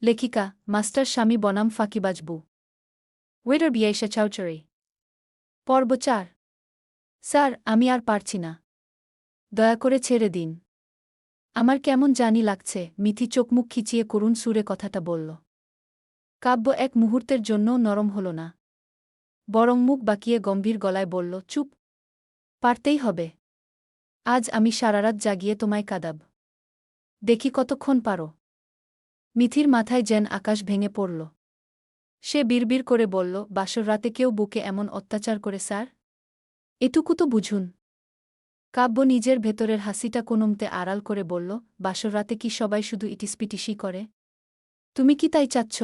লেখিকা মাস্টার স্বামী বনাম ফাঁকিবাজ বউ। ওয়েটার বিয়াইশা চৌধুরী। পর্ব ৪। স্যার, আমি আর পারছি না। দয়া করে ছেড়ে দিন। আমার কেমন জানি লাগছে। মিথি চোখমুখ খিচিয়ে করুণ সুরে কথাটা বলল। কাব্য এক মুহূর্তের জন্যও নরম হল না, বরং মুখ বাঁকিয়ে গম্ভীর গলায় বলল, চুপ। পারতেই হবে। আজ আমি সারারাত জাগিয়ে তোমায় কাঁদাব। দেখি কতক্ষণ পারো। মিথির মাথায় যেন আকাশ ভেঙে পড়ল। সে বিড়বিড় করে বলল, বাসর রাতে কেউ বুকে এমন অত্যাচার করে স্যার? এটুকু তো বুঝুন। কাব্য নিজের ভেতরের হাসিটা কোনমতে আড়াল করে বলল, বাসর রাতে কি সবাই শুধু ইটিসপিটিসি করে? তুমি কি তাই চাচ্ছ?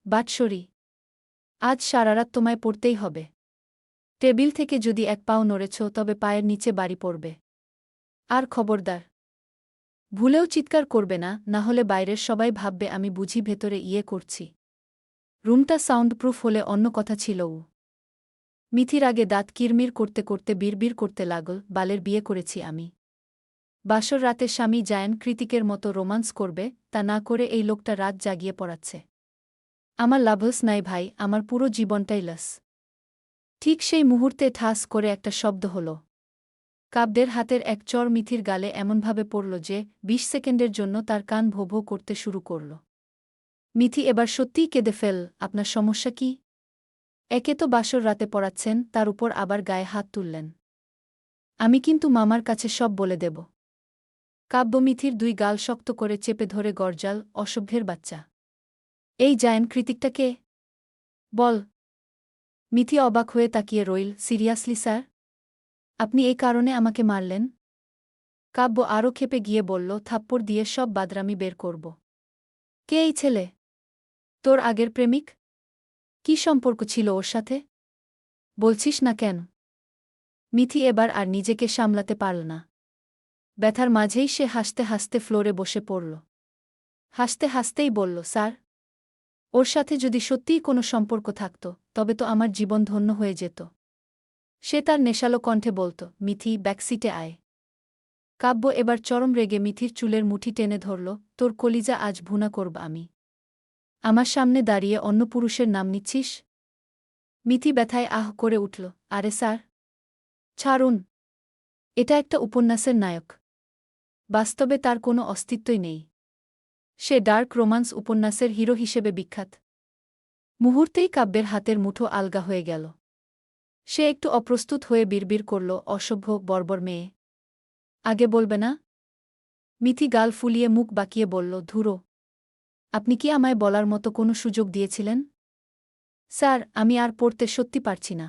বাটসরি, আজ সারারাত তোমায় পড়তেই হবে। টেবিল থেকে যদি এক পাও নড়েছ তবে পায়ের নিচে বাড়ি পড়বে। আর খবরদার, ভুলেও চিৎকার করবে না, না হলে বাইরের সবাই ভাববে আমি বুঝি ভেতরে ইয়ে করছি। রুমটা সাউন্ডপ্রুফ হলে অন্য কথা ছিল। মিথির আগে দাঁত কিরমির করতে করতে বিড়বিড় করতে লাগল, বালের বিয়ে করেছি আমি। বাসর রাতে স্বামী জায়ান কৃতিকের মতো রোমান্স করবে, তা না করে এই লোকটা রাত জাগিয়ে পড়াচ্ছে। আমার লাভস নাই ভাই, আমার পুরো জীবনটাই লস। ঠিক সেই মুহূর্তে ঠাস করে একটা শব্দ হল। কাব্যের হাতের এক চর মিথির গালে এমনভাবে পড়ল যে ২০ সেকেন্ডের জন্য তার কান ভো ভো করতে শুরু করল। মিথি এবার সত্যিই কেঁদে ফেল। আপনার সমস্যা কি? একে তো বাসর রাতে পড়াচ্ছেন, তার উপর আবার গায়ে হাত তুললেন। আমি কিন্তু মামার কাছে সব বলে দেব। কাব্য মিথির দুই গাল শক্ত করে চেপে ধরে গরজাল, অসভ্যের বাচ্চা। এই জায়ান কৃতিকটা কে? বল। মিথি অবাক হয়ে তাকিয়ে রইল। Seriously sir? আপনি এই কারণে আমাকে মারলেন? কাব্য আরও ক্ষেপে গিয়ে বলল, থাপ্পড় দিয়ে সব বাদরামি বের করব। কে এই ছেলে? তোর আগের প্রেমিক? কি সম্পর্ক ছিল ওর সাথে? বলছিস না কেন? মিথি এবার আর নিজেকে সামলাতে পারল না। ব্যথার মাঝেই সে হাসতে হাসতে ফ্লোরে বসে পড়ল। হাসতে হাসতেই বলল, স্যার, ওর সাথে যদি সত্যিই কোনো সম্পর্ক থাকত তবে তো আমার জীবন ধন্য হয়ে যেত। সে তার নেশালো কণ্ঠে বলত, মিথি, ব্যাকসিটে আয়। কাব্য এবার চরম রেগে মিথির চুলের মুঠি টেনে ধরল। তোর কলিজা আজ ভুনা করব আমি। আমার সামনে দাঁড়িয়ে অন্য পুরুষের নাম নিচ্ছিস? মিথি ব্যথায় আহ করে উঠল। আরে স্যার, ছাড়ুন। এটা একটা উপন্যাসের নায়ক। বাস্তবে তার কোনো অস্তিত্বই নেই। সে ডার্ক রোমান্স উপন্যাসের হিরো হিসেবে বিখ্যাত। মুহূর্তেই কাব্যের হাতের মুঠো আলগা হয়ে গেল। সে একটু অপ্রস্তুত হয়ে বিড়বিড় করল, অসভ্য, বর্বর মেয়ে। আগে বলবে না? মিথি গাল ফুলিয়ে মুখ বাঁকিয়ে বলল, ধুরো। আপনি কি আমায় বলার মতো কোনো সুযোগ দিয়েছিলেন? স্যার, আমি আর পড়তে সত্যি পারছি না।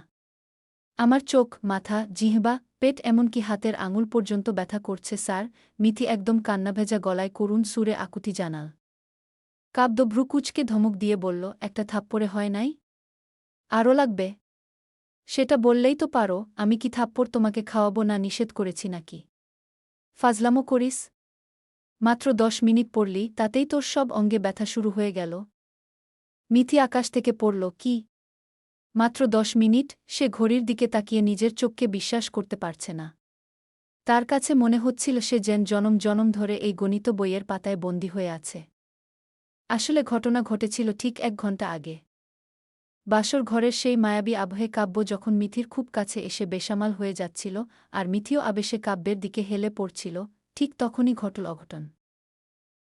আমার চোখ, মাথা, জিহ্বা, পেট এমনকি হাতের আঙুল পর্যন্ত ব্যথা করছে স্যার। মিথি একদম কান্নাভেজা গলায় করুণ সুরে আকুতি জানাল। কাব্য ভ্রুকুচকে ধমক দিয়ে বলল, একটা থাপ্পড়ে হয় নাই? আরও লাগবে? সেটা বললেই তো পারো। আমি কি থাপ্পড় তোমাকে খাওয়াবো না নিষেধ করেছি নাকি? ফাজলামো করিস? মাত্র ১০ মিনিট পড়লি, তাতেই তোর সব অঙ্গে ব্যথা শুরু হয়ে গেল। মিথি আকাশ থেকে পড়ল। কি? মাত্র ১০ মিনিট? সে ঘড়ির দিকে তাকিয়ে নিজের চোখকে বিশ্বাস করতে পারছে না। তার কাছে মনে হচ্ছিল সে যেন জনম জনম ধরে এই গণিত বইয়ের পাতায় বন্দী হয়ে আছে। আসলে ঘটনা ঘটেছিল ঠিক ১ ঘণ্টা আগে। বাসর ঘরের সেই মায়াবী আবহে কাব্য যখন মিথির খুব কাছে এসে বেসামাল হয়ে যাচ্ছিল আর মিথিও আবেশে কাব্যের দিকে হেলে পড়ছিল, ঠিক তখনই ঘটল অঘটন।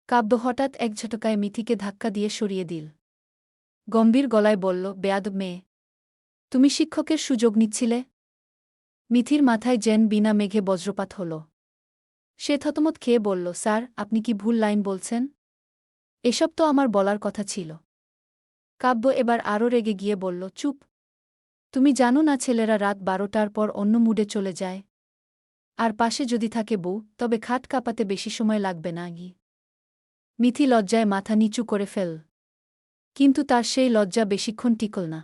কাব্য হঠাৎ এক ঝটকায় মিথিকে ধাক্কা দিয়ে সরিয়ে দিল। গম্ভীর গলায় বলল, বেয়াদব মেয়ে, তুমি শিক্ষকের সুযোগ নিচ্ছিলে? মিথির মাথায় যেন বিনা মেঘে বজ্রপাত হল। সে থতমত খেয়ে বলল, স্যার, আপনি কি ভুল লাইন বলছেন? এসব তো আমার বলার কথা ছিল। কাব্য এবার আরও রেগে গিয়ে বলল, চুপ। তুমি জানো না ছেলেরা রাত ১২টার পর অন্য মুডে চলে যায়? আর পাশে যদি থাকে বউ, তবে খাট কাঁপাতে বেশি সময় লাগবে না গি। মিথি লজ্জায় মাথা নিচু করে ফেল। কিন্তু তার সেই লজ্জা বেশিক্ষণ টিকল না।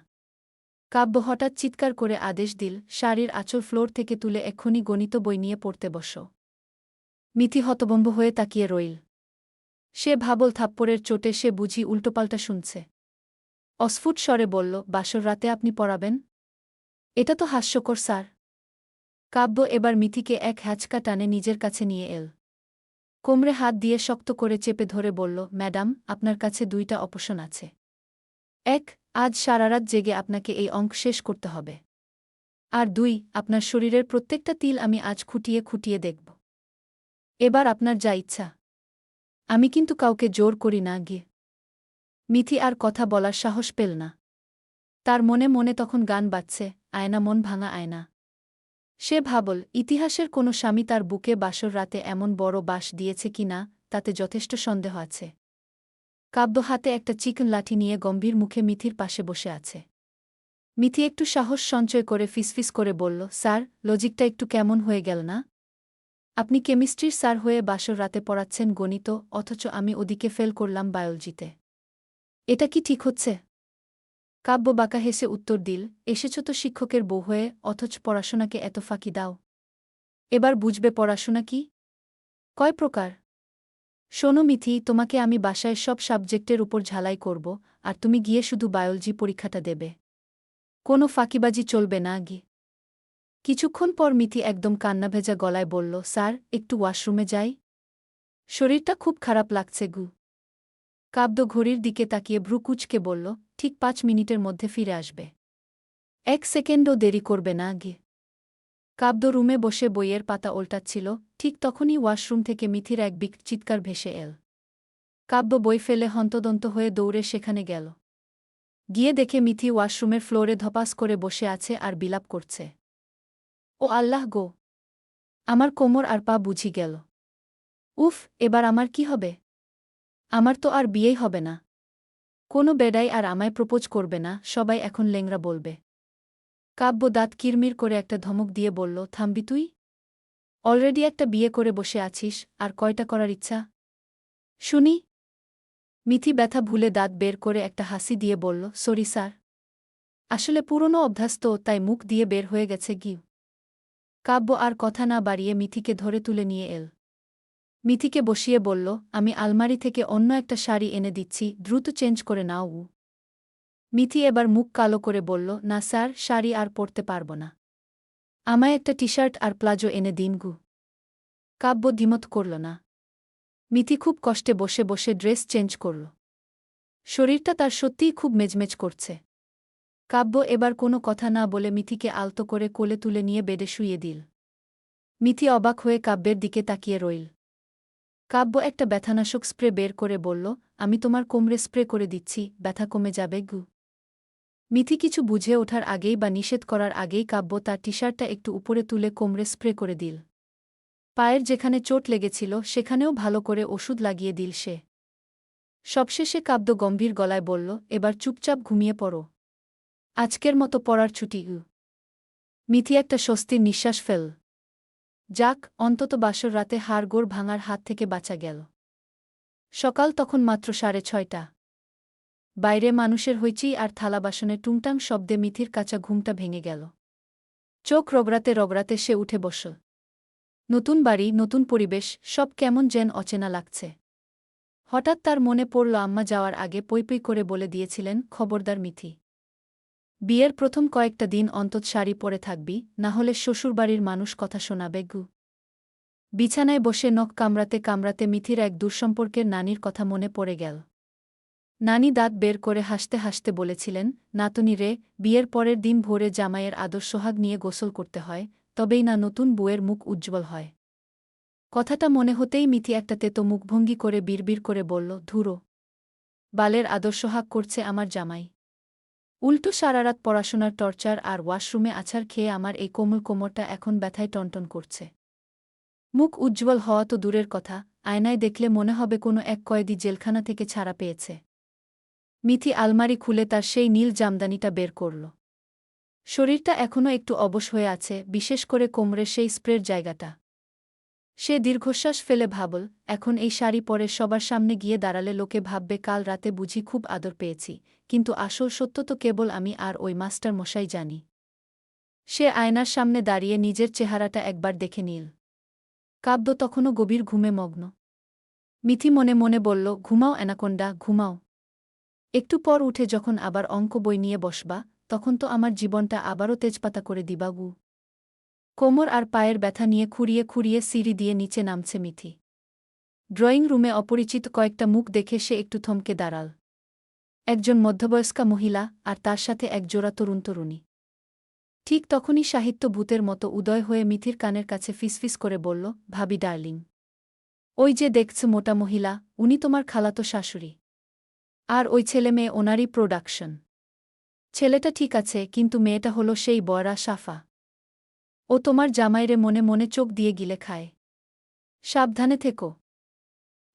কাব্য হঠাৎ চিৎকার করে আদেশ দিল, শাড়ির আঁচল ফ্লোর থেকে তুলে এক্ষুনি গণিত বই নিয়ে পড়তে বসো। মিথি হতভম্ব হয়ে তাকিয়ে রইল। সে ভাবল থাপ্পড়ের চোটে সে বুঝি উল্টোপাল্টা শুনছে। অস্ফুট স্বরে বলল, বাসর রাতে আপনি পড়াবেন? এটা তো হাস্যকর স্যার। কাব্য এবার মিথিকে এক হ্যাচকা টানে নিজের কাছে নিয়ে এল। কোমরে হাত দিয়ে শক্ত করে চেপে ধরে বলল, ম্যাডাম, আপনার কাছে 2টা অপশন আছে। 1, আজ সারারাত জেগে আপনাকে এই অঙ্ক শেষ করতে হবে। আর 2, আপনার শরীরের প্রত্যেকটা তিল আমি আজ খুঁটিয়ে খুঁটিয়ে দেখব। এবার আপনার যা ইচ্ছা। আমি কিন্তু কাউকে জোর করি না গিয়ে। মিথি আর কথা বলার সাহস পেল না। তার মনে মনে তখন গান বাজছে, আয়না মন ভাঙা আয়না। সে ভাবল, ইতিহাসের কোনো স্বামী তার বুকে বাসর রাতে এমন বড় বাঁশ দিয়েছে কি না, তাতে যথেষ্ট সন্দেহ আছে। কাব্য হাতে একটা চিকন লাঠি নিয়ে গম্ভীর মুখে মিথির পাশে বসে আছে। মিথি একটু সাহস সঞ্চয় করে ফিসফিস করে বলল, স্যার, লজিকটা একটু কেমন হয়ে গেল না? আপনি কেমিস্ট্রির স্যার হয়ে বাসর রাতে পড়াচ্ছেন গণিত, অথচ আমি ওদিকে ফেল করলাম বায়োলজিতে। এটা কি ঠিক হচ্ছে? কাব্য বাঁকা হেসে উত্তর দিল, এসেছ তো শিক্ষকের বউ হয়ে, অথচ পড়াশোনাকে এত ফাঁকি দাও। এবার বুঝবে পড়াশোনা কি? কয় প্রকার? শোনো মিথি, তোমাকে আমি বাসায় সব সাবজেক্টের উপর ঝালাই করব, আর তুমি গিয়ে শুধু বায়োলজি পরীক্ষাটা দেবে। কোনো ফাঁকিবাজি চলবে না গি। কিছুক্ষণ পর মিথি একদম কান্নাভেজা গলায় বলল, স্যার, একটু ওয়াশরুমে যাই। শরীরটা খুব খারাপ লাগছে গু। কাব্য ঘড়ির দিকে তাকিয়ে ভ্রু কুঁচকে বলল, ঠিক 5 মিনিটের মধ্যে ফিরে আসবে। 1 সেকেন্ডও দেরি করবে না গি। কাব্য রুমে বসে বইয়ের পাতা ওল্টাচ্ছিল, ঠিক তখনই ওয়াশরুম থেকে মিথির এক বিকট চিৎকার ভেসে এল। কাব্য বই ফেলে হন্তদন্ত হয়ে দৌড়ে সেখানে গেল। গিয়ে দেখে মিথি ওয়াশরুমের ফ্লোরে ধপাস করে বসে আছে আর বিলাপ করছে। ও আল্লাহ গো! আমার কোমর আর পা বুঝি গেল। উফ, এবার আমার কি হবে? আমার তো আর বিয়েই হবে না। কোনো বেডাই আর আমায় প্রপোজ করবে না, সবাই এখন লেংরা বলবে। কাব্য দাঁত কিরমির করে একটা ধমক দিয়ে বলল, থামবি তুই? অলরেডি একটা বিয়ে করে বসে আছিস, আর কয়টা করার ইচ্ছা? শুনি। মিথি ব্যথা ভুলে দাঁত বের করে একটা হাসি দিয়ে বলল, সরি স্যার। আসলে পুরনো অভ্যাস তো, তাই মুখ দিয়ে বের হয়ে গেছে গি। কাব্য আর কথা না বাড়িয়ে মিথিকে ধরে তুলে নিয়ে এল। মিথিকে বসিয়ে বলল, আমি আলমারি থেকে অন্য একটা শাড়ি এনে দিচ্ছি, দ্রুত চেঞ্জ করে নাও। মিথি এবার মুখ কালো করে বলল, না স্যার, শাড়ি আর পরতে পারব না। আমায় একটা টি-শার্ট আর প্লাজো এনে দিন গু। কাব্য দ্বিমত করল না। মিথি খুব কষ্টে বসে বসে ড্রেস চেঞ্জ করল। শরীরটা তার সত্যিই খুব মেজমেজ করছে। কাব্য এবার কোনো কথা না বলে মিথিকে আলতো করে কোলে তুলে নিয়ে বেডে শুইয়ে দিল। মিথি অবাক হয়ে কাব্যের দিকে তাকিয়ে রইল। কাব্য একটা ব্যথানাশক স্প্রে বের করে বলল, আমি তোমার কোমরে স্প্রে করে দিচ্ছি, ব্যথা কমে যাবে গু। মিথি কিছু বুঝে ওঠার আগেই বা নিষেধ করার আগেই কাব্য তার টি-শার্টটা একটু উপরে তুলে কোমরে স্প্রে করে দিল। পায়ের যেখানে চোট লেগেছিল সেখানেও ভালো করে ওষুধ লাগিয়ে দিল সে। সবশেষে কাব্য গম্ভীর গলায় বলল, এবার চুপচাপ ঘুমিয়ে পড়ো। আজকের মতো পড়ার ছুটি। মিথি একটা স্বস্তির নিঃশ্বাস ফেল। যাক, অন্তত বাসর রাতে হাড়গোড় ভাঙার হাত থেকে বাঁচা গেল। সকাল তখন মাত্র 6:30। বাইরে মানুষের হইচই আর থালা বাসনের টুংটাং শব্দে মিথির কাঁচা ঘুমটা ভেঙে গেল। চোখ রগড়াতে রগড়াতে সে উঠে বসল। নতুন বাড়ি, নতুন পরিবেশ, সব কেমন যেন অচেনা লাগছে। হঠাৎ তার মনে পড়ল আম্মা যাওয়ার আগে পই পই করে বলে দিয়েছিলেন, খবরদার মিথি, বিয়ের প্রথম কয়েকটা দিন অন্তত শাড়ি পরে থাকবি, না হলে শ্বশুরবাড়ির মানুষ কথা শোনাবে গু। বিছানায় বসে নখ কামড়াতে কামড়াতে মিথির এক দূরসম্পর্কের নানির কথা মনে পড়ে গেল। নানি দাঁত বের করে হাসতে হাসতে বলেছিলেন, নাতনি রে, বিয়ের পরের দিন ভোরে জামাইয়ের আদর সোহাগ নিয়ে গোসল করতে হয়, তবেই না নতুন বউয়ের মুখ উজ্জ্বল হয়। কথাটা মনে হতেই মিথি একটা তেতো মুখভঙ্গি করে বিড়বিড় করে বলল, ধুরো, বালের আদর সোহাগ করছে আমার জামাই। উল্টো সারারাত পড়াশোনার টর্চার আর ওয়াশরুমে আছাড় খেয়ে আমার এই কোমল কোমরটা এখন ব্যথায় টনটন করছে। মুখ উজ্জ্বল হওয়া তো দূরের কথা, আয়নায় দেখলে মনে হবে কোনো এক কয়েদি জেলখানা থেকে ছাড়া পেয়েছে। মিথি আলমারি খুলে তার সেই নীল জামদানিটা বের করল। শরীরটা এখনও একটু অবশ হয়ে আছে, বিশেষ করে কোমরের সেই স্প্রের জায়গাটা। সে দীর্ঘশ্বাস ফেলে ভাবল, এখন এই শাড়ি পরে সবার সামনে গিয়ে দাঁড়ালে লোকে ভাববে কাল রাতে বুঝি খুব আদর পেয়েছি, কিন্তু আসল সত্য তো কেবল আমি আর ওই মাস্টার মশাই জানি। সে আয়নার সামনে দাঁড়িয়ে নিজের চেহারাটা একবার দেখে নিল। কাব্য তখনও গভীর ঘুমে মগ্ন। মিথি মনে মনে বলল, ঘুমাও অ্যানাকোন্ডা, ঘুমাও। একটু পর উঠে যখন আবার অঙ্ক বই নিয়ে বসবা, তখন তো আমার জীবনটা আবারও তেজপাতা করে দিবা গু। কোমর আর পায়ের ব্যথা নিয়ে খুঁড়িয়ে খুঁড়িয়ে সিঁড়ি দিয়ে নিচে নামছে মিথি। ড্রয়িং রুমে অপরিচিত কয়েকটা মুখ দেখে সে একটু থমকে দাঁড়াল। একজন মধ্যবয়স্কা মহিলা আর তার সাথে এক জোড়া তরুণী। ঠিক তখনই সাহিত্য ভূতের মতো উদয় হয়ে মিথির কানের কাছে ফিসফিস করে বলল, ভাবি ডার্লিং, ওই যে দেখছ মোটা মহিলা, উনি তোমার খালাতো শাশুড়ি। আর ওই ছেলে মেয়ে ওনারই প্রোডাকশন। ছেলেটা ঠিক আছে, কিন্তু মেয়েটা হলো সেই বয়রা সাফা। ও তোমার জামাইরে মনে মনে চোখ দিয়ে গিলে খায়। সাবধানে থেকো।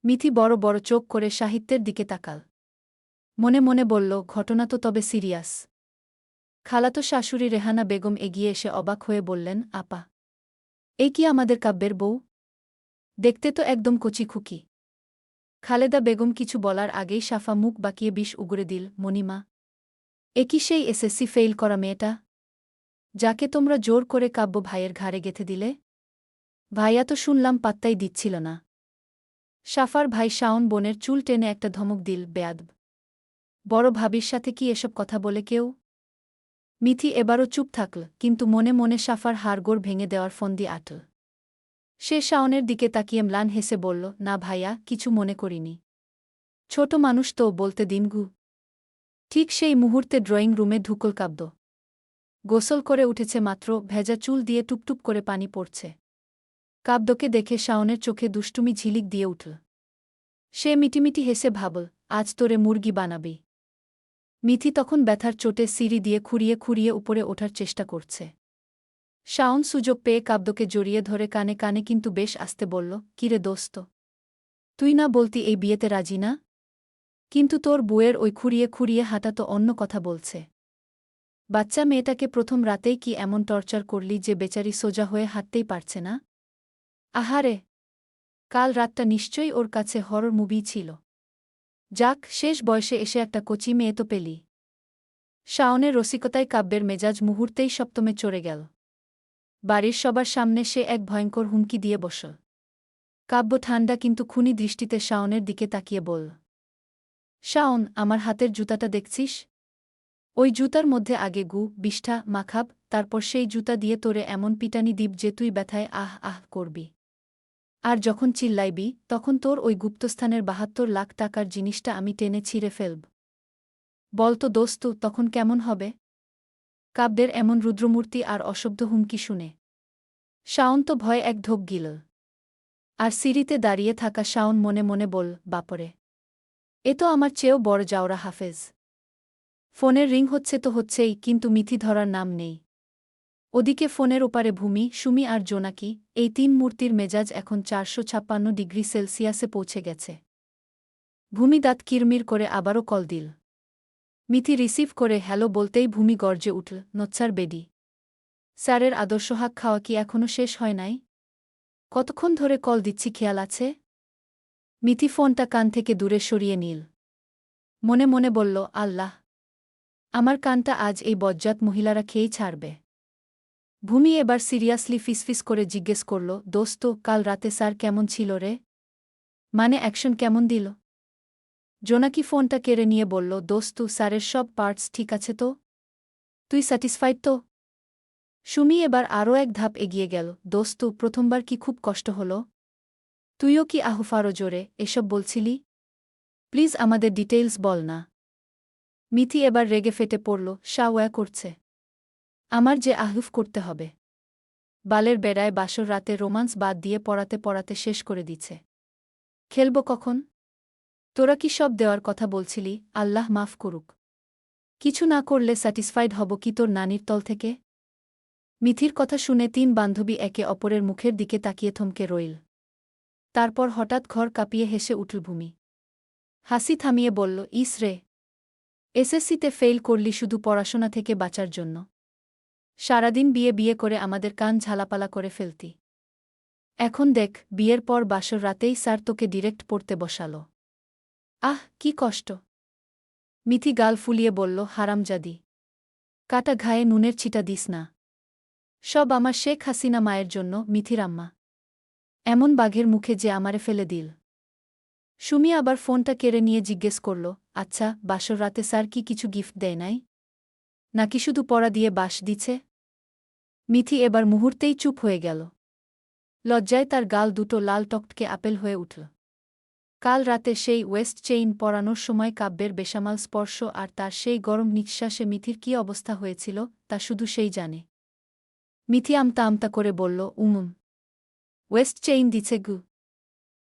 মিথি বড় বড় চোখ করে সাহিত্যের দিকে তাকাল। মনে মনে বলল, ঘটনা তো তবে সিরিয়াস। খালাতো শাশুড়ি রেহানা বেগম এগিয়ে এসে অবাক হয়ে বললেন, আপা, এই কি আমাদের কাব্যের বউ? দেখতে তো একদম কচি খুকি। খালেদা বেগম কিছু বলার আগেই সাফা মুখ বাঁকিয়ে বিষ উগরে দিল, মণিমা, এ কি সেই এসএসসি ফেইল করা মেয়েটা, যাকে তোমরা জোর করে কাব্য ভাইয়ের ঘাড়ে গেঁথে দিলে? ভাইয়া তো শুনলাম পাত্তাই দিচ্ছিল না। সাফার ভাই শাওন বোনের চুল টেনে একটা ধমক দিল, বেয়াদব। বড় ভাবির সাথে কি এসব কথা বলে কেউ? মিথি এবারও চুপ থাকল, কিন্তু মনে মনে সাফার হাড়গোড় ভেঙে দেওয়ার ফন্দি আটল। সে শাওনের দিকে তাকিয়ে ম্লান হেসে বলল, না ভাইয়া, কিছু মনে করিনি। ছোট মানুষ তো, বলতে দিন গু। ঠিক সেই মুহূর্তে ড্রয়িং রুমে ঢুকল কাব্য। গোসল করে উঠেছে মাত্র, ভেজা চুল দিয়ে টুপটুপ করে পানি পড়ছে। কাব্যকে দেখে শাওনের চোখে দুষ্টুমি ঝিলিক দিয়ে উঠল। সে মিটিমিটি হেসে ভাবল, আজ তোরে মুরগি বানাবি। মিথি তখন ব্যথার চোটে সিঁড়ি দিয়ে খুঁড়িয়ে খুঁড়িয়ে উপরে ওঠার চেষ্টা করছে। শাওন সুযোগ পেয়ে কাব্যকে জড়িয়ে ধরে কানে কানে কিন্তু বেশ আস্তে বলল, কিরে দোস্ত, তুই না বলতি এই বিয়েতে রাজি না? কিন্তু তোর বউয়ের ওই খুঁড়িয়ে খুঁড়িয়ে হাঁটা তো অন্য কথা বলছে। বাচ্চা মেয়েটাকে প্রথম রাতেই কি এমন টর্চার করলি যে বেচারি সোজা হয়ে হাঁটতেই পারছে না? আহারে, কাল রাতটা নিশ্চয়ই ওর কাছে হরর মুভি ছিল। যাক, শেষ বয়সে এসে একটা কচি মেয়ে তো পেলি। শাওনের রসিকতায় কাব্যের মেজাজ মুহূর্তেই সপ্তমে চড়ে গেল। বাড়ির সবার সামনে সে এক ভয়ঙ্কর হুমকি দিয়ে বসল। কাব্য ঠান্ডা কিন্তু খুনি দৃষ্টিতে শাওনের দিকে তাকিয়ে বলল, শাওন, আমার হাতের জুতাটা দেখছিস? ওই জুতার মধ্যে আগে গু, বিষ্ঠা, মাখাব, তারপর সেই জুতা দিয়ে তোরে এমন পিটানি দিব যে তুই ব্যথায় আহ আহ করবি। আর যখন চিল্লাইবি, তখন তোর ওই গুপ্তস্থানের ৭২ লাখ টাকার জিনিসটা আমি টেনে ছিঁড়ে ফেলব। বলতো দোস্ত, তখন কেমন হবে? কাব্যের এমন রুদ্রমূর্তি আর অশব্দ হুমকি শুনে শাওন তো ভয়ে এক ঢোক গিল। আর সিঁড়িতে দাঁড়িয়ে থাকা শাওন মনে মনে বল, বাপরে, এ তো আমার চেয়েও বড় জাওরা হাফেজ। ফোনের রিং হচ্ছে তো হচ্ছেই, কিন্তু মিথি ধরার নাম নেই। ওদিকে ফোনের ওপারে ভূমি, সুমি আর জোনাকি, এই তিন মূর্তির মেজাজ এখন ৪৫৬ ডিগ্রি সেলসিয়াসে পৌঁছে গেছে। ভূমি দাঁত কিরমির করে আবারও কল দিল। মিথি রিসিভ করে হ্যালো বলতেই ভূমি গর্জে উঠল, নোচ্চার বেডি, স্যারের আদর্শ হাক খাওয়া কি এখনও শেষ হয় নাই? কতক্ষণ ধরে কল দিচ্ছি খেয়াল আছে? মিথি ফোনটা কান থেকে দূরে সরিয়ে নিল। মনে মনে বলল, আল্লাহ, আমার কানটা আজ এই বজ্জাত মহিলারা খেয়েই ছাড়বে। ভূমি এবার সিরিয়াসলি ফিসফিস করে জিজ্ঞেস করল, দোস্ত, কাল রাতে স্যার কেমন ছিল রে? মানে অ্যাকশন কেমন দিল? জোনাকি ফোনটা কেড়ে নিয়ে বলল, দোস্ত, স্যারের সব পার্টস ঠিক আছে তো? তুই স্যাটিসফাইড তো? সুমি এবার আরও এক ধাপ এগিয়ে গেল, দোস্ত, প্রথমবার কি খুব কষ্ট হলো? তুইও কি আহুফারো জোরে এসব বলছিলি? প্লিজ আমাদের ডিটেইলস বল না। মিথি এবার রেগে ফেটে পড়ল, শাওয়া করছে। আমার যে আহুফ করতে হবে। বালের বেড়ায় বাসর রাতে রোমান্স বাদ দিয়ে পড়াতে পড়াতে শেষ করে দিচ্ছে। খেলব কখন? তোরা কি সব দেওয়ার কথা বলছিলি? আল্লাহ মাফ করুক। কিছু না করলে স্যাটিসফাইড হব কি তোর নানির তল থেকে? মিথির কথা শুনে তিন বান্ধবী একে অপরের মুখের দিকে তাকিয়ে থমকে রইল। তারপর হঠাৎ ঘর কাঁপিয়ে হেসে উঠল ভূমি। হাসি থামিয়ে বলল, ইস রে, এসএসসিতে ফেইল করলি শুধু পড়াশোনা থেকে বাঁচার জন্য। সারাদিন বিয়ে বিয়ে করে আমাদের কান ঝালাপালা করে ফেলতি। এখন দেখ, বিয়ের পর বাসর রাতেই স্যার তোকে ডিরেক্ট পড়তে বসালো। আহ, কি কষ্ট! মিথি গাল ফুলিয়ে বলল, হারামজাদি, কাটা ঘায়ে নুনের ছিটা দিস না। সব আমার শেখ হাসিনা মায়ের জন্য। মিথির আম্মা এমন বাঘের মুখে যে আমারে ফেলে দিল। সুমি আবার ফোনটা কেড়ে নিয়ে জিজ্ঞেস করল, আচ্ছা, বাসর রাতে স্যার কি কিছু গিফট দেয় নাই? নাকি শুধু পড়া দিয়ে বাস দিছে? মিথি এবার মুহূর্তেই চুপ হয়ে গেল। লজ্জায় তার গাল দুটো লাল টকটকে আপেল হয়ে উঠল। কাল রাতে সেই ওয়েস্ট চেইন পরানোর সময় কাব্যের বেসামাল স্পর্শ আর তার সেই গরম নিঃশ্বাসে মিথির কী অবস্থা হয়েছিল তা শুধু সেই জানে। মিথি আমতা আমতা করে বলল, ওয়েস্ট চেইন দিছে গু।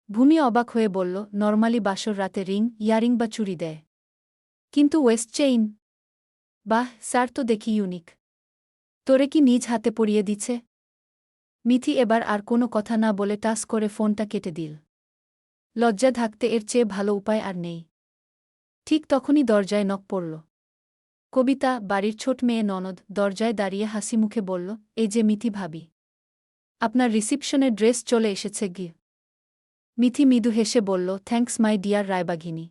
ভূমি অবাক হয়ে বলল, নর্মালি বাসর রাতে রিং, ইয়ারিং বা চুরি দেয়, কিন্তু ওয়েস্ট চেইন? বাহ স্যার, তো দেখি ইউনিক। তোরে কি নিজ হাতে পরিয়ে দিছে? মিথি এবার আর কোনো কথা না বলে টাস করে ফোনটা কেটে দিল। লজ্জা থাকতে এর চেয়ে ভালো উপায় আর নেই। ঠিক তখনই দরজায় নক পড়ল। কবিতা, বাড়ির ছোট মেয়ে ননদ, দরজায় দাঁড়িয়ে হাসি মুখে বলল, এই যে মিথি ভাবি, আপনার রিসিপশনের ড্রেস চলে এসেছে গি। মিথি মৃদু হেসে বলল, থ্যাঙ্কস মাই ডিয়ার রায়বাঘিনী।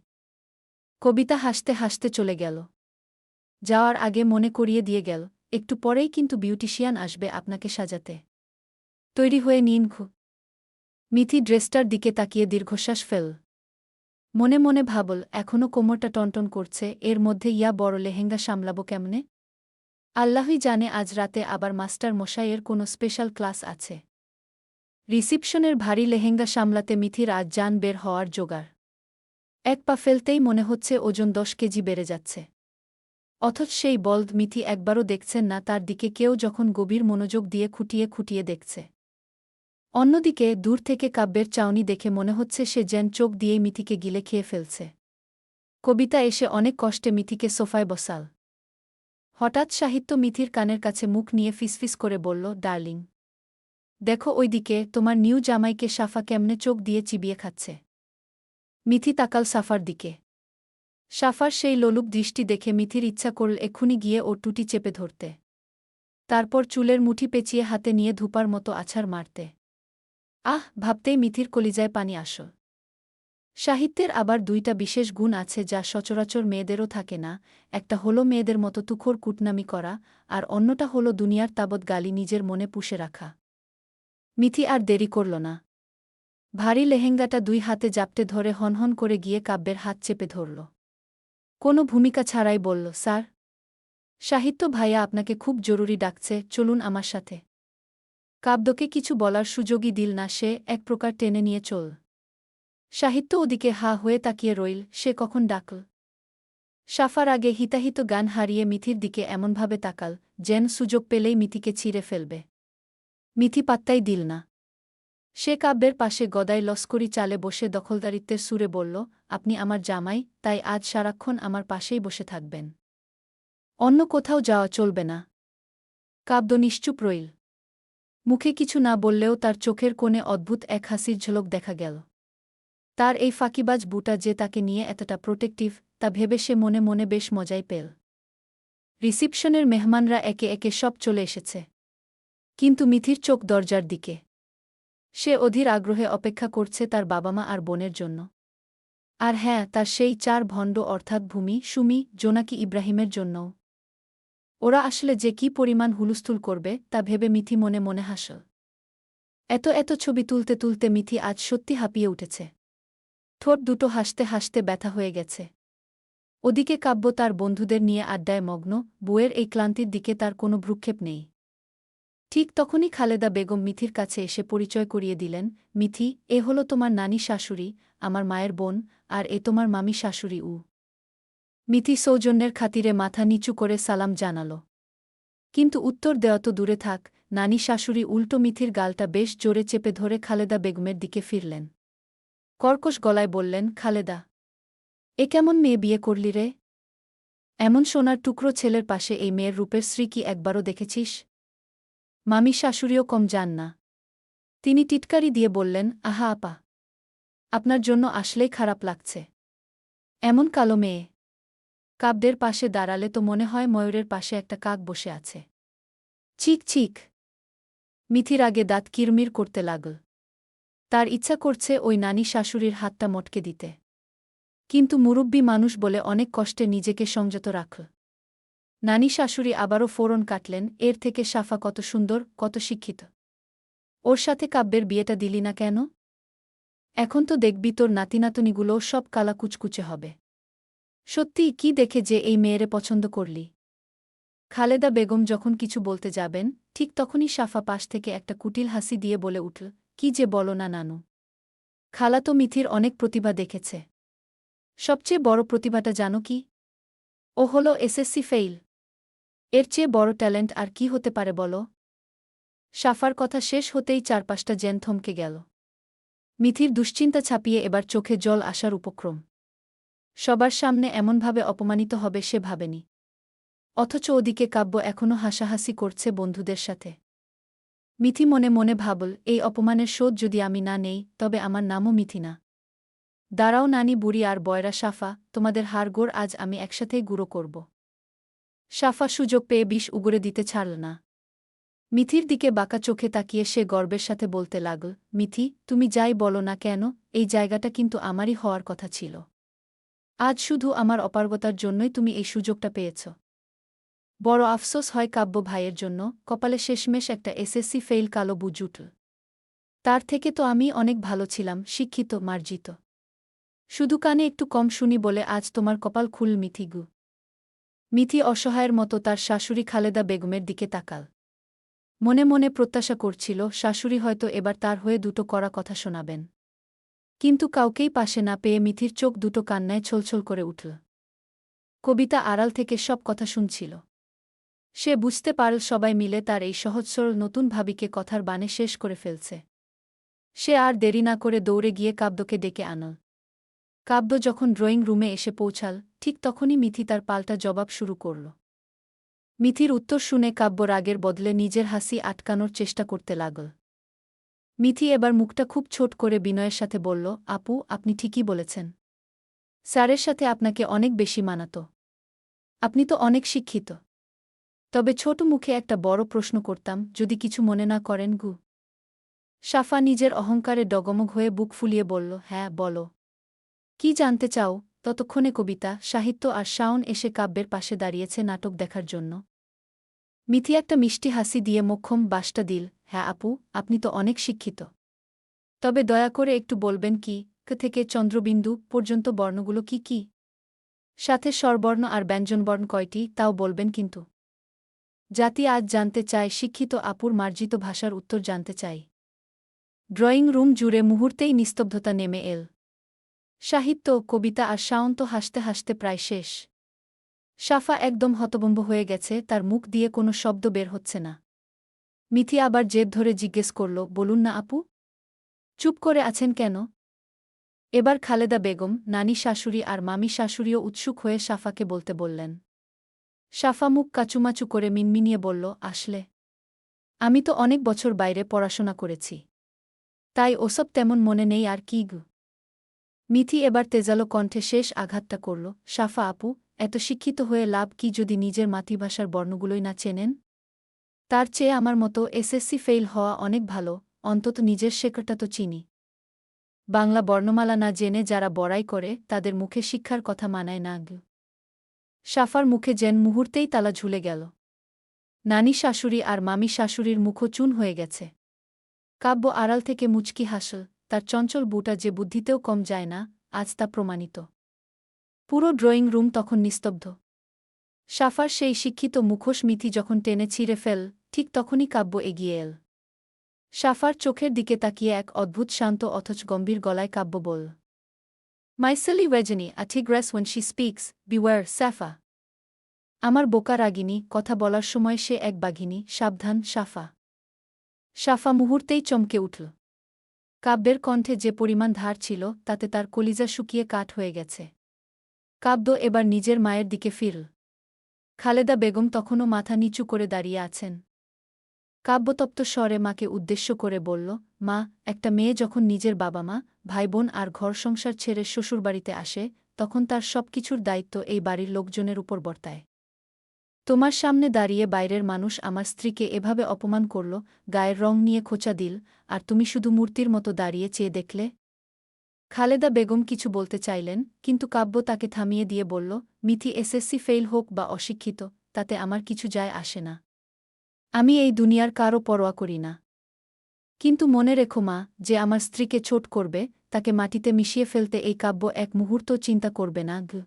কবিতা হাসতে হাসতে চলে গেল। যাওয়ার আগে মনে করিয়ে দিয়ে গেল, একটু পরেই কিন্তু বিউটিশিয়ান আসবে আপনাকে সাজাতে। তৈরি হয়ে নিন খু। মিথি ড্রেসটার দিকে তাকিয়ে দীর্ঘশ্বাস ফেল। মনে মনে ভাবল, এখনও কোমরটা টনটন করছে, এর মধ্যে ইয়া বড় লেহেঙ্গা সামলাব কেমনে? আল্লাহই জানে আজ রাতে আবার মাস্টার মশাইয়ের কোনো স্পেশাল ক্লাস আছে। রিসিপশনের ভারী লেহেঙ্গা সামলাতে মিথির আজ জান বের হওয়ার জোগাড়। এক পা ফেলতেই মনে হচ্ছে ওজন 10 কেজি বেড়ে যাচ্ছে। অথচ সেই বলদ মিথি একবারও দেখছেন না তার দিকে কেউ, যখন গভীর মনোযোগ দিয়ে খুঁটিয়ে খুঁটিয়ে দেখছে। অন্যদিকে দূর থেকে কাব্যের চাউনি দেখে মনে হচ্ছে সে যেন চোখ দিয়েই মিথিকে গিলে খেয়ে ফেলছে। কবিতা এসে অনেক কষ্টে মিথিকে সোফায় বসাল। হঠাৎ সাহিত্য মিথির কানের কাছে মুখ নিয়ে ফিসফিস করে বলল, ডার্লিং, দেখো ওইদিকে তোমার নিউ জামাইকে সাফা কেমনে চোখ দিয়ে চিবিয়ে খাচ্ছে। মিথি তাকাল সাফার দিকে। সাফার সেই লোলুপ দৃষ্টি দেখে মিথির ইচ্ছা করল এক্ষুনি গিয়ে ওর টুটি চেপে ধরতে, তারপর চুলের মুঠি পেঁচিয়ে হাতে নিয়ে ধূপার মতো আছাড় মারতে। ভাবতেই মিথির কলিজায় পানি আসল। সাহিত্যের আবার দুইটা বিশেষ গুণ আছে যা সচরাচর মেয়েদেরও থাকে না, একটা হলো মেয়েদের মতো তুখোড় কুটনামি করা, আর অন্যটা হলো দুনিয়ার তাবৎ গালি নিজের মনে পুষে রাখা। মিথি আর দেরি করল না। ভারী লেহেঙ্গাটা 2 হাতে জাপটে ধরে হনহন করে গিয়ে কাব্যের হাত চেপে ধরল। কোনো ভূমিকা ছাড়াই বলল, স্যার, সাহিত্য ভাইয়া আপনাকে খুব জরুরি ডাকছে, চলুন আমার সাথে। কাব্যকে কিছু বলার সুযোগই দিল না সে, এক প্রকার টেনে নিয়ে চল। সাহিত্য ওদিকে হা হয়ে তাকিয়ে রইল, সে কখন ডাকল। সাফার আগে হিতাহিত গান হারিয়ে মিথির দিকে এমনভাবে তাকাল, যেন সুযোগ পেলেই মিথিকে ছিঁড়ে ফেলবে। মিথি পাত্তাই দিল না। সে কাব্যের পাশে গদায় লস্করি চালে বসে দখলদারিত্বের সুরে বলল, আপনি আমার জামাই, তাই আজ সারাক্ষণ আমার পাশেই বসে থাকবেন। অন্য কোথাও যাওয়া চলবে না। কাব্য নিশ্চুপ রইল। মুখে কিছু না বললেও তার চোখের কোণে অদ্ভুত এক হাসির ঝলক দেখা গেল। তার এই ফাঁকিবাজ বুটা যে তাকে নিয়ে এতটা প্রোটেক্টিভ, তা ভেবে সে মনে মনে বেশ মজাই পেল। রিসিপশনের মেহমানরা একে একে সব চলে এসেছে। কিন্তু মিথির চোখ দরজার দিকে। সে অধীর আগ্রহে অপেক্ষা করছে তার বাবা-মা আর বোনের জন্য। আর হ্যাঁ, তার সেই 4 ভণ্ড অর্থাৎ ভূমি, সুমি, জোনাকি, ইব্রাহিমের জন্যও। ওরা আসলে যে কি পরিমাণ হুলস্থুল করবে তা ভেবে মিথি মনে মনে হাসল। এত এত ছবি তুলতে তুলতে মিথি আজ সত্যি হাঁপিয়ে উঠেছে। ঠোঁট দুটো হাসতে হাসতে ব্যথা হয়ে গেছে। ওদিকে কাব্য তার বন্ধুদের নিয়ে আড্ডায় মগ্ন, বউয়ের এই ক্লান্তির দিকে তার কোনো ভ্রুক্ষেপ নেই। ঠিক তখনই খালেদা বেগম মিথির কাছে এসে পরিচয় করিয়ে দিলেন, মিথি, এ হলো তোমার নানি শাশুড়ি, আমার মায়ের বোন, আর এ তোমার মামি শাশুড়ি উ। মিথি সৌজন্যের খাতিরে মাথা নিচু করে সালাম জানাল। কিন্তু উত্তর দেওয়া তো দূরে থাক, নানি শাশুড়ি উল্টো মিথির গালটা বেশ জোরে চেপে ধরে খালেদা বেগমের দিকে ফিরলেন। কর্কশ গলায় বললেন, খালেদা, এ কেমন মেয়ে বিয়ে করলি রে? এমন সোনার টুকরো ছেলের পাশে এই মেয়ের রূপের শ্রী কি একবারও দেখেছিস? মামি শাশুড়িও কম যান না। তিনি টিটকারি দিয়ে বললেন, আহা আপা, আপনার জন্য আসলেই খারাপ লাগছে। এমন কালো মেয়ে। কাব্যের পাশে দাঁড়ালে তো মনে হয় ময়ূরের পাশে একটা কাক বসে আছে। চিক চিক। মিথির আগে দাঁত কিরমির করতে লাগল। তার ইচ্ছা করছে ওই নানি শাশুড়ির হাতটা মটকে দিতে। কিন্তু মুরুব্বি মানুষ বলে অনেক কষ্টে নিজেকে সংযত রাখল। নানি শাশুড়ি আবারও ফোড়ন কাটলেন, এর থেকে সাফা কত সুন্দর, কত শিক্ষিত। ওর সাথে কাব্যের বিয়েটা দিলি না কেন? এখন তো দেখবি তোর নাতিনাতনিগুলোও সব কালা কুচকুচে হবে। সত্যিই কি দেখে যে এই মেয়েরে পছন্দ করলি? খালেদা বেগম যখন কিছু বলতে যাবেন, ঠিক তখনই সাফা পাশ থেকে একটা কুটিল হাসি দিয়ে বলে উঠল, কি যে বলো না নানু। খালাতো মিথির অনেক প্রতিভা দেখেছে। সবচেয়ে বড় প্রতিভাটা জানো কি? ও হলো এসএসসি ফেইল। এর চেয়ে বড় ট্যালেন্ট আর কি হতে পারে বলো? সাফার কথা শেষ হতেই চারপাশটা যেন থমকে গেল। মিথির দুশ্চিন্তা ছাপিয়ে এবার চোখে জল আসার উপক্রম। সবার সামনে এমনভাবে অপমানিত হবে সে ভাবেনি। অথচ ওদিকে কাব্য এখনও হাসাহাসি করছে বন্ধুদের সাথে। মিথি মনে মনে ভাবল, এই অপমানের শোধ যদি আমি না নেই তবে আমার নামও মিথি না। দাঁড়াও নানি বুড়ি আর বয়রা সাফা, তোমাদের হাড়গোড় আজ আমি একসাথেই গুঁড়ো করব। সাফা সুযোগ পেয়ে বিষ উগরে দিতে ছাড়ল না। মিথির দিকে বাঁকা চোখে তাকিয়ে সে গর্বের সাথে বলতে লাগল, মিথি, তুমি যাই বলো না কেন, এই জায়গাটা কিন্তু আমারই হওয়ার কথা ছিল। আজ শুধু আমার অপারগতার জন্যই তুমি এই সুযোগটা পেয়েছ। বড় আফসোস হয় কাব্য ভাইয়ের জন্য, কপালে শেষমেশ একটা এসএসসি ফেইল কালো বুঝ উঠল। তার থেকে তো আমি অনেক ভালো ছিলাম, শিক্ষিত, মার্জিত। শুধু কানে একটু কম শুনি বলে আজ তোমার কপাল খুল মিথিগু। মিথি অসহায়ের মতো তার শাশুড়ি খালেদা বেগমের দিকে তাকাল। মনে মনে প্রত্যাশা করছিল শাশুড়ি হয়তো এবার তার হয়ে দুটো কড়া কথা শোনাবেন। কিন্তু কাউকেই পাশে না পেয়ে মিথির চোখ দুটো কান্নায় ছলছল করে উঠল। কবিতা আড়াল থেকে সব কথা শুনছিল। সে বুঝতে পারল সবাই মিলে তার এই সহজ সরল নতুন ভাবিকে কথার বানে শেষ করে ফেলছে। সে আর দেরি না করে দৌড়ে গিয়ে কাব্যকে ডেকে আনল। কাব্য যখন ড্রয়িং রুমে এসে পৌঁছাল ঠিক তখনই মিথি তার পাল্টা জবাব শুরু করল। মিথির উত্তর শুনে কাব্য রাগের বদলে নিজের হাসি আটকানোর চেষ্টা করতে লাগল। মিথি এবার মুখটা খুব ছোট করে বিনয়ের সাথে বলল, আপু, আপনি ঠিকই বলেছেন। স্যারের সাথে আপনাকে অনেক বেশি মানাত। আপনি তো অনেক শিক্ষিত। তবে ছোট মুখে একটা বড় প্রশ্ন করতাম, যদি কিছু মনে না করেন গু। সাফা নিজের অহংকারে ডগমগ হয়ে বুক ফুলিয়ে বলল, হ্যাঁ বলো। কি জানতে চাও? ততক্ষণে কবিতা, সাহিত্য আর শাওন এসে কাব্যের পাশে দাঁড়িয়েছে নাটক দেখার জন্য। মিথি একটা মিষ্টি হাসি দিয়ে মোক্ষম বাসটা দিল, হ্যাঁ আপু, আপনি তো অনেক শিক্ষিত। তবে দয়া করে একটু বলবেন কি, ক থেকে চন্দ্রবিন্দু পর্যন্ত বর্ণগুলো কি কি? সাথে স্বরবর্ণ আর ব্যঞ্জনবর্ণ কয়টি তাও বলবেন কিন্তু। জাতি আজ জানতে চায়, শিক্ষিত আপুর মার্জিত ভাষার উত্তর জানতে চাই। ড্রয়িং রুম জুড়ে মুহূর্তেই নিস্তব্ধতা নেমে এল। সাহিত্য, কবিতা আর শাওন তো হাসতে হাসতে প্রায় শেষ। সাফা একদম হতভম্ব হয়ে গেছে, তার মুখ দিয়ে কোনো শব্দ বের হচ্ছে না। মিথি আবার জেদ ধরে জিজ্ঞেস করল, বলুন না আপু। চুপ করে আছেন কেন? এবার খালেদা বেগম, নানি শাশুড়ি আর মামি শাশুড়িও উৎসুক হয়ে সাফাকে বলতে বললেন। সাফা মুখ কাচুমাচু করে মিনমিনিয়ে বলল, আসলে আমি তো অনেক বছর বাইরে পড়াশোনা করেছি। তাই ওসব তেমন মনে নেই আর কি গু। মিথি এবার তেজালো কণ্ঠে শেষ আঘাতটা করল, সাফা আপু, এত শিক্ষিত হয়ে লাভ কি যদি নিজের মাতৃভাষার বর্ণগুলোই না চেনেন? তার চেয়ে আমার মতো এসএসসি ফেইল হওয়া অনেক ভালো, অন্তত নিজের শেখাটা তো চিনি। বাংলা বর্ণমালা না জেনে যারা বড়াই করে তাদের মুখে শিক্ষার কথা মানায় না গু। সাফার মুখে যেন মুহূর্তেই তালা ঝুলে গেল। নানি শাশুড়ি আর মামি শাশুড়ির মুখও চুন হয়ে গেছে। কাব্য আড়াল থেকে মুচকি হাসল, তার চঞ্চল বুটা যে বুদ্ধিতেও কম যায় না, আজ তা প্রমাণিত। পুরো ড্রয়িং রুম তখন নিস্তব্ধ। সাফার সেই শিক্ষিত মুখোশ মিথি যখন টেনে ছিঁড়ে ফেল, ঠিক তখনই কাব্য এগিয়ে এল। সাফার চোখের দিকে তাকিয়ে এক অদ্ভুত শান্ত অথচ গম্ভীর গলায় কাব্য বল, মাই সিলি ওয়েজেনি a tigress when she speaks, beware Safa. আমার বোকা রাগিনী, কথা বলার সময় সে এক বাঘিনী, সাবধান সাফা। সাফা মুহূর্তেই চমকে উঠল। কাব্যের কণ্ঠে যে পরিমাণ ধার ছিল তাতে তার কলিজা শুকিয়ে কাঠ হয়ে গেছে। কাব্য এবার নিজের মায়ের দিকে ফিরল। খালেদা বেগম তখনও মাথা নিচু করে দাঁড়িয়ে আছেন। কাব্যতপ্ত স্বরে মাকে উদ্দেশ্য করে বলল, মা, একটা মেয়ে যখন নিজের বাবা মা, ভাইবোন আর ঘর সংসার ছেড়ে শ্বশুরবাড়িতে আসে তখন তার সবকিছুর দায়িত্ব এই বাড়ির লোকজনের উপর বর্তায়। তোমার সামনে দাঁড়িয়ে বাইরের মানুষ আমার স্ত্রীকে এভাবে অপমান করল, গায়ের রং নিয়ে খোঁচা দিল, আর তুমি শুধু মূর্তির মতো দাঁড়িয়ে চেয়ে দেখলে। খালেদা বেগম কিছু বলতে চাইলেন, কিন্তু কাব্য তাকে থামিয়ে দিয়ে বলল, মিথি এসএসসি ফেইল হোক বা অশিক্ষিত, তাতে আমার কিছু যায় আসে না। আমি এই দুনিয়ার কারও পরোয়া করি না। কিন্তু মনে রেখো মা, যে আমার স্ত্রীকে ছোট করবে তাকে মাটিতে মিশিয়ে ফেলতে এই কাব্য এক মুহূর্ত চিন্তা করবে না গু।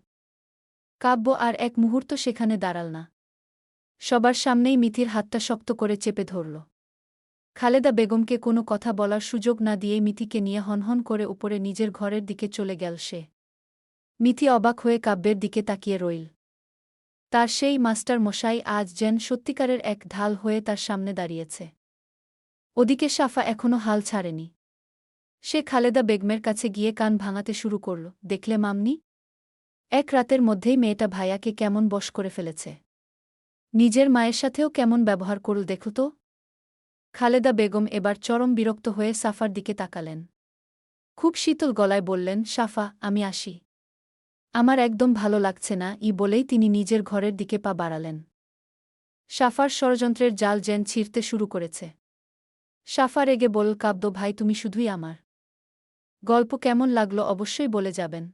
কাব্য আর এক মুহূর্ত সেখানে দাঁড়াল না। সবার সামনেই মিথির হাতটা শক্ত করে চেপে ধরল। খালেদা বেগমকে কোনো কথা বলার সুযোগ না দিয়েই মিথিকে নিয়ে হনহন করে উপরে নিজের ঘরের দিকে চলে গেল সে। মিথি অবাক হয়ে কাব্যের দিকে তাকিয়ে রইল। তার সেই মাস্টার মশাই আজ যেন সত্যিকারের এক ঢাল হয়ে তার সামনে দাঁড়িয়েছে। ওদিকে সাফা এখনও হাল ছাড়েনি। সে খালেদা বেগমের কাছে গিয়ে কান ভাঙাতে শুরু করল, দেখলে মামনি? এক রাতের মধ্যেই মেয়েটা ভাইয়াকে কেমন বশ করে ফেলেছে। নিজের মায়ের সাথেও কেমন ব্যবহার করল দেখো তো। খালেদা বেগম এবার চরম বিরক্ত হয়ে সাফার দিকে তাকালেন। খুব শীতল গলায় বললেন, সাফা, আমি আসি। আমার একদম ভালো লাগছে না বলেই তিনি নিজের ঘরের দিকে পা বাড়ালেন। সাফার ষড়যন্ত্রের জাল যেন ছিঁড়তে শুরু করেছে। সাফা রেগে বলল, কাব্য ভাই, তুমি শুধুই আমার। গল্প কেমন লাগলো অবশ্যই বলে যাবেন।